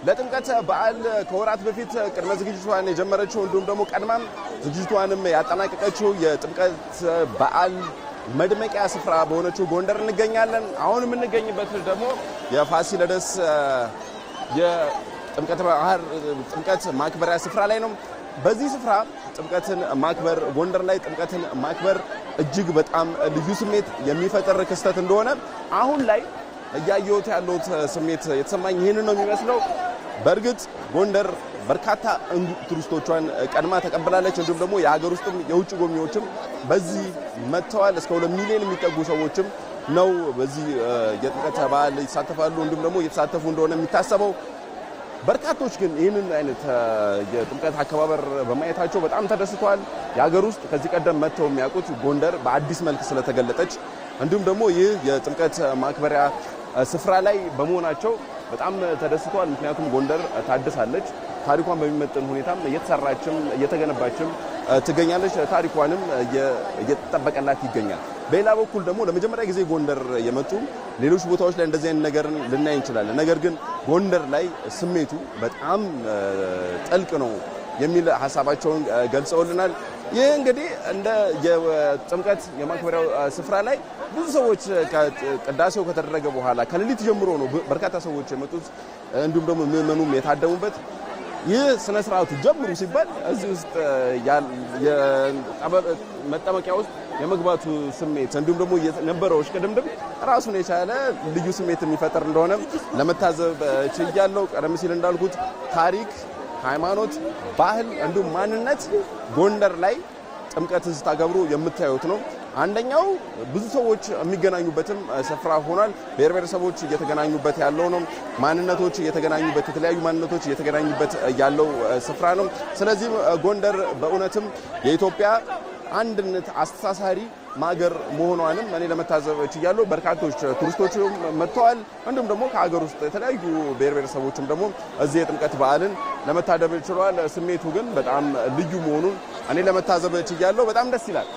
ለጥምቀት በዓል ከወራት በፊት ቅድመ ዝግጅቷን የጀመረችው እንዲሁም ደግሞ ቀድማም ዝግጅቷንም ያጠናቀቀችው የጥምቀት በዓል መድመቂያ ስፍራ በሆነችው ጎንደር እንገኛለን። አሁን የምንገኝበት ደግሞ የፋሲለደስ የጥምቀት ባህር ጥምቀት ማክበሪያ ስፍራ ላይ ነው። በዚህ ስፍራ ጥምቀትን ማክበር ጎንደር ላይ ጥምቀትን ማክበር እጅግ በጣም ልዩ ስሜት የሚፈጥር ክስተት እንደሆነ አሁን ላይ እያየሁት ያለሁት ስሜት የተሰማኝ ይህንን ነው የሚመስለው። በእርግጥ ጎንደር በርካታ ቱሪስቶቿን ቀድማ ተቀብላለች። እንዲሁም ደግሞ የሀገር ውስጥም የውጭ ጎብኚዎችም በዚህ መጥተዋል። እስከ 2 ሚሊዮን የሚጠጉ ሰዎችም ነው በዚህ የጥምቀት በዓል ይሳተፋሉ፣ እንዲሁም ደግሞ እየተሳተፉ እንደሆነ የሚታሰበው። በርካቶች ግን ይህንን አይነት የጥምቀት አከባበር በማየታቸው በጣም ተደስተዋል። የሀገር ውስጥ ከዚህ ቀደም መጥተው የሚያውቁት ጎንደር በአዲስ መልክ ስለተገለጠች እንዲሁም ደግሞ ይህ የጥምቀት ማክበሪያ ስፍራ ላይ በመሆናቸው በጣም ተደስተዋል። ምክንያቱም ጎንደር ታድሳለች፣ ታሪኳን በሚመጥን ሁኔታም እየተሰራችም እየተገነባችም ትገኛለች። ታሪኳንም እየተጠበቀላት ይገኛል። በሌላ በኩል ደግሞ ለመጀመሪያ ጊዜ ጎንደር የመጡ ሌሎች ቦታዎች ላይ እንደዚህ አይነት ነገርን ልናይ እንችላለን። ነገር ግን ጎንደር ላይ ስሜቱ በጣም ጥልቅ ነው የሚል ሀሳባቸውን ገልጸውልናል። ይህ እንግዲህ እንደ የጥምቀት የማክበሪያው ስፍራ ላይ ብዙ ሰዎች ቅዳሴው ከተደረገ በኋላ ከሌሊት ጀምሮ ነው በርካታ ሰዎች የመጡት፣ እንዲሁም ደግሞ ምዕመኑም የታደሙበት። ይህ ስነ ስርዓቱ ጀምሩ ሲባል እዚህ ውስጥ መጠመቂያ ውስጥ የመግባቱ ስሜት እንዲሁም ደግሞ የነበረው እሽቅድምድም ራሱን የቻለ ልዩ ስሜት የሚፈጥር እንደሆነ ለመታዘብ ችያለሁ። ቀደም ሲል እንዳልኩት ታሪክ፣ ሃይማኖት፣ ባህል እንዲሁም ማንነት ጎንደር ላይ ጥምቀትን ስታገብሩ የምታዩት ነው። አንደኛው ብዙ ሰዎች የሚገናኙበትም ስፍራ ሆኗል። ብሔር ብሔረሰቦች እየተገናኙበት ያለው ነው። ማንነቶች እየተገናኙበት የተለያዩ ማንነቶች እየተገናኙበት ያለው ስፍራ ነው። ስለዚህ ጎንደር በእውነትም የኢትዮጵያ አንድነት አስተሳሳሪ ማገር መሆኗንም እኔ ለመታዘብ ችያለሁ። በርካቶች ቱሪስቶች መጥተዋል። እንዲሁም ደግሞ ከሀገር ውስጥ የተለያዩ ብሔር ብሔረሰቦችም ደግሞ እዚህ የጥምቀት በዓልን ለመታደም ችለዋል። ስሜቱ ግን በጣም ልዩ መሆኑን እኔ ለመታዘብ ችያለሁ። በጣም ደስ ይላል።